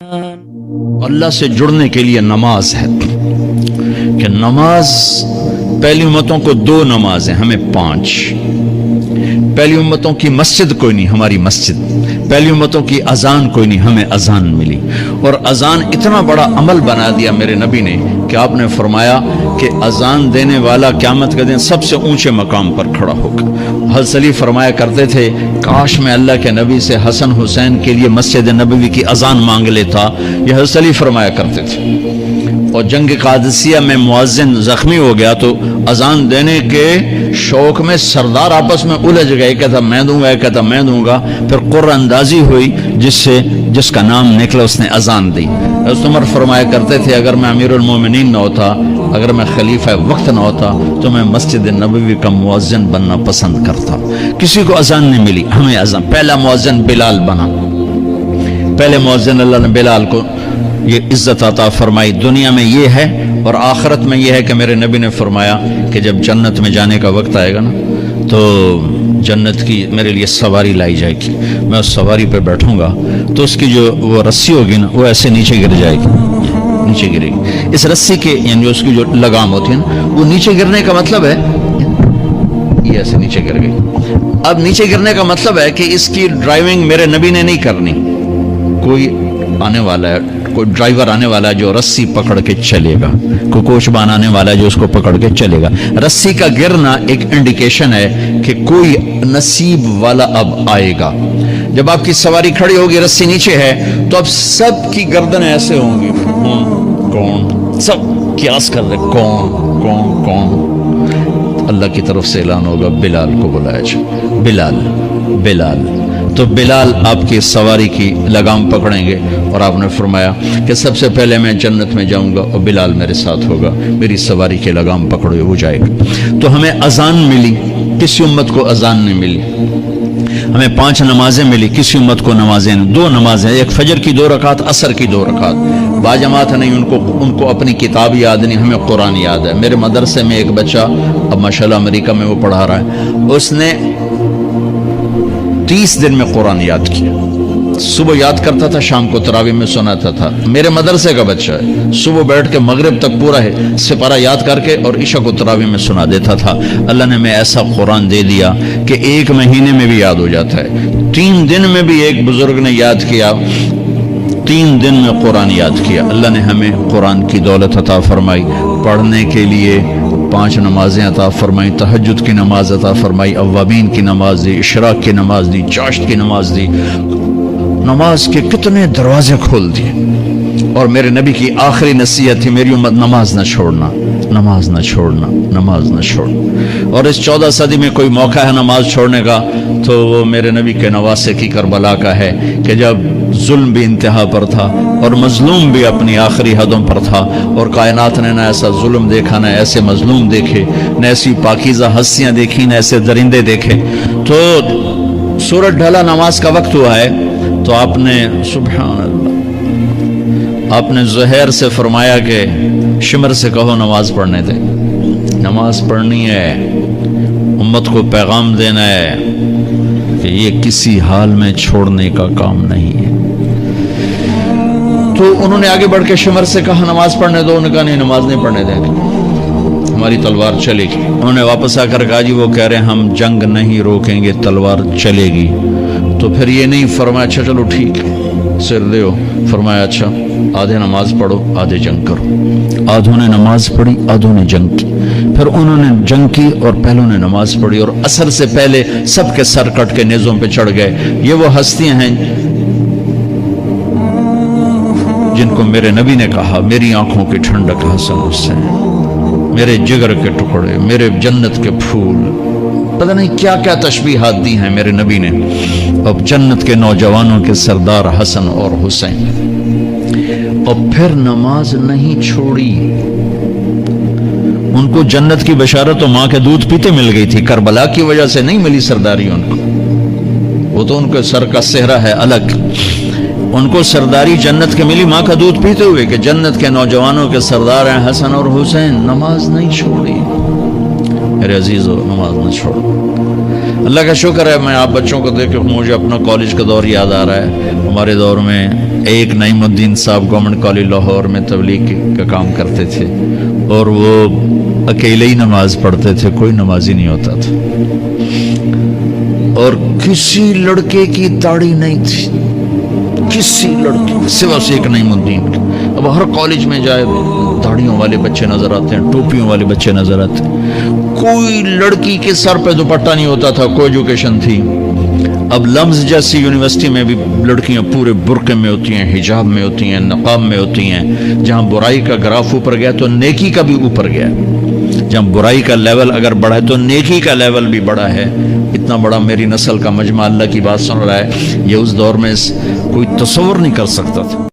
اللہ سے جڑنے کے لیے نماز ہے کہ نماز پہلی امتوں کو 2 نمازیں، ہمیں 5۔ پہلی امتوں کی مسجد کوئی نہیں، ہماری مسجد۔ پہلی امتوں کی اذان کوئی نہیں، ہمیں اذان ملی۔ اور اذان اتنا بڑا عمل بنا دیا میرے نبی نے کہ آپ نے فرمایا کہ اذان دینے والا قیامت کے دن سب سے اونچے مقام پر کھڑا ہوگا۔ حضرت علی فرمایا کرتے تھے کاش میں اللہ کے نبی سے حسن حسین کے لیے مسجد نبوی کی اذان مانگ لیتا، یہ حضرت علی فرمایا کرتے تھے۔ اور جنگ قادسیہ میں مؤذن زخمی ہو گیا تو اذان دینے کے شوق میں سردار آپس میں الجھ گئے، کہتا میں دوں گا، کہتا میں دوں گا۔ پھر قرہ اندازی ہوئی، جس کا نام نکلا اس نے اذان دی۔ حضرت عمر فرمایا کرتے تھے اگر میں امیر المومنین نہ ہوتا، اگر میں خلیفہ وقت نہ ہوتا تو میں مسجد نبوی کا مؤذن بننا پسند کرتا۔ کسی کو اذان نہیں ملی، ہمیں اذان۔ پہلا مؤذن بلال بنا، پہلے مؤذن اللہ نے بلال کو یہ عزت عطا فرمائی۔ دنیا میں یہ ہے اور آخرت میں یہ ہے کہ میرے نبی نے فرمایا کہ جب جنت میں جانے کا وقت آئے گا نا تو جنت کی میرے لیے سواری لائی جائے گی، میں اس سواری پہ بیٹھوں گا تو اس کی جو وہ رسی ہوگی نا وہ ایسے نیچے گر جائے گی، نیچے گرے گی۔ اس رسی کے یعنی اس کی جو لگام ہوتی ہے نا وہ نیچے گرنے کا مطلب ہے یہ ایسے نیچے گر گئی۔ اب نیچے گرنے کا مطلب ہے کہ اس کی ڈرائیونگ میرے نبی نے نہیں کرنی، کوئی آنے والا ہے، کوئی ڈرائیور آنے والا ہے جو رسی پکڑ کے چلے گا، کوئی کوچبان آنے والا ہے جو اس کو پکڑ کے چلے گا۔ رسی کا گرنا ایک انڈیکیشن ہے کہ کوئی نصیب والا اب آئے گا۔ جب آپ کی سواری کھڑی ہوگی، رسی نیچے ہے تو اب سب کی گردنیں ایسے ہوں گی، کون؟ سب قیاس کر رہے کون کون کون۔ اللہ کی طرف سے اعلان ہوگا بلال کو بلایا جائے، بلال بلال۔ تو بلال آپ کی سواری کی لگام پکڑیں گے اور آپ نے فرمایا کہ سب سے پہلے میں جنت میں جاؤں گا اور بلال میرے ساتھ ہوگا، میری سواری کی لگام پکڑے وہ جائے گا۔ تو ہمیں اذان ملی، کسی امت کو اذان نہیں ملی۔ ہمیں 5 نمازیں ملی، کسی امت کو نمازیں نہیں۔ 2 نمازیں، ایک فجر کی 2 رکعت، عصر کی 2 رکعت۔ باجماعت نہیں، ان کو اپنی کتاب یاد نہیں، ہمیں قرآن یاد ہے۔ میرے مدرسے میں ایک بچہ اب ماشاءاللہ امریکہ میں وہ پڑھا رہا ہے، اس نے 30 دن میں قرآن یاد کیا۔ صبح یاد کرتا تھا، شام کو تراویح میں سناتا تھا۔ میرے مدرسے کا بچہ ہے، صبح بیٹھ کے مغرب تک پورا ہے سپارہ یاد کر کے اور عشاء کو تراویح میں سنا دیتا تھا۔ اللہ نے میں ایسا قرآن دے دیا کہ 1 مہینے میں بھی یاد ہو جاتا ہے۔ 3 دن میں بھی ایک بزرگ نے یاد کیا، 3 دن میں قرآن یاد کیا۔ اللہ نے ہمیں قرآن کی دولت عطا فرمائی، پڑھنے کے لیے 5 نمازیں عطا فرمائی، تہجد کی نماز عطا فرمائی، اوابین کی نماز دی، اشراق کی نماز دی، چاشت کی نماز دی۔ نماز کے کتنے دروازے کھول دیے۔ اور میرے نبی کی آخری نصیحت تھی میری امت نماز نہ چھوڑنا، نماز نہ چھوڑنا، نماز نہ چھوڑنا۔ اور اس 14 صدی میں کوئی موقع ہے نماز چھوڑنے کا تو وہ میرے نبی کے نواسے کی کربلا کا ہے کہ جب ظلم بھی انتہا پر تھا اور مظلوم بھی اپنی آخری حدوں پر تھا، اور کائنات نے نہ ایسا ظلم دیکھا، نہ ایسے مظلوم دیکھے، نہ ایسی پاکیزہ ہستیاں دیکھی، نہ ایسے درندے دیکھے۔ تو سورج ڈھلا، نماز کا وقت ہوا ہے تو آپ نے سبحان اللہ، آپ نے زہیر سے فرمایا کہ شمر سے کہو نماز پڑھنے دے، نماز پڑھنی ہے، امت کو پیغام دینا ہے کہ یہ کسی حال میں چھوڑنے کا کام نہیں ہے۔ تو انہوں نے آگے بڑھ کے شمر سے کہا نماز پڑھنے دو، انہوں نے کہا نہیں نماز نہیں پڑھنے دیں گے، ہماری تلوار چلے گی۔ انہوں نے واپس آ کر کہا جی وہ کہہ رہے ہیں ہم جنگ نہیں روکیں گے، تلوار چلے گی۔ تو پھر یہ نہیں فرمایا اچھا چلو ٹھیک ہے سر دیو، فرمایا اچھا آدھے نماز پڑھو آدھے جنگ کرو۔ آدھوں نے نماز پڑھی، آدھوں نے جنگ کی۔ پھر انہوں نے جنگ کی اور پہلوں نے نماز پڑھی، اور عصر سے پہلے سب کے سر کٹ کے نیزوں پہ چڑھ گئے۔ یہ وہ ہستیاں ہیں جن کو میرے نبی نے کہا میری آنکھوں کی ٹھنڈک حسن حسین، میرے جگر کے ٹکڑے، میرے جنت کے پھول، پتہ نہیں کیا کیا تشبیہات دی ہیں میرے نبی نے۔ اب جنت کے نوجوانوں کے سردار حسن اور حسین۔ اور پھر نماز نہیں چھوڑی۔ ان کو جنت کی بشارت تو ماں کے دودھ پیتے مل گئی تھی، کربلا کی وجہ سے نہیں ملی سرداری ان کو، وہ تو ان کے سر کا صحرا ہے الگ۔ ان کو سرداری جنت کے ملی ماں کا دودھ پیتے ہوئے کہ جنت کے نوجوانوں کے سردار ہیں حسن اور حسین۔ نماز نہیں چھوڑی میرے عزیزو، نماز نہ چھوڑو۔ اللہ کا شکر ہے میں آپ بچوں کو دیکھ کے مجھے اپنا کالج کا دور یاد آ رہا ہے. ہمارے دور میں ایک نعیم الدین صاحب گورنمنٹ کالج لاہور میں تبلیغ کا کام کرتے تھے اور وہ اکیلے ہی نماز پڑھتے تھے, کوئی نمازی نہیں ہوتا تھا اور کسی لڑکے کی داڑھی نہیں تھی, کسی لڑکی سوا سے ایک نعیم الدین کی. اب ہر کالج میں جائے داڑھیوں والے بچے نظر آتے ہیں, ٹوپیوں والے بچے نظر آتے ہیں, کوئی لڑکی کے سر پہ دوپٹہ نہیں ہوتا تھا, کوئی ایجوکیشن تھی. اب لمز جیسی یونیورسٹی میں بھی لڑکیاں پورے برقعے میں ہوتی ہیں, حجاب میں ہوتی ہیں, نقاب میں ہوتی ہیں. جہاں برائی کا گراف اوپر گیا تو نیکی کا بھی اوپر گیا. جہاں برائی کا لیول اگر بڑھا ہے تو نیکی کا لیول بھی بڑا ہے. اتنا بڑا میری نسل کا مجمع اللہ کی بات سن رہا ہے, یہ اس دور میں کوئی تصور نہیں کر سکتا تھا.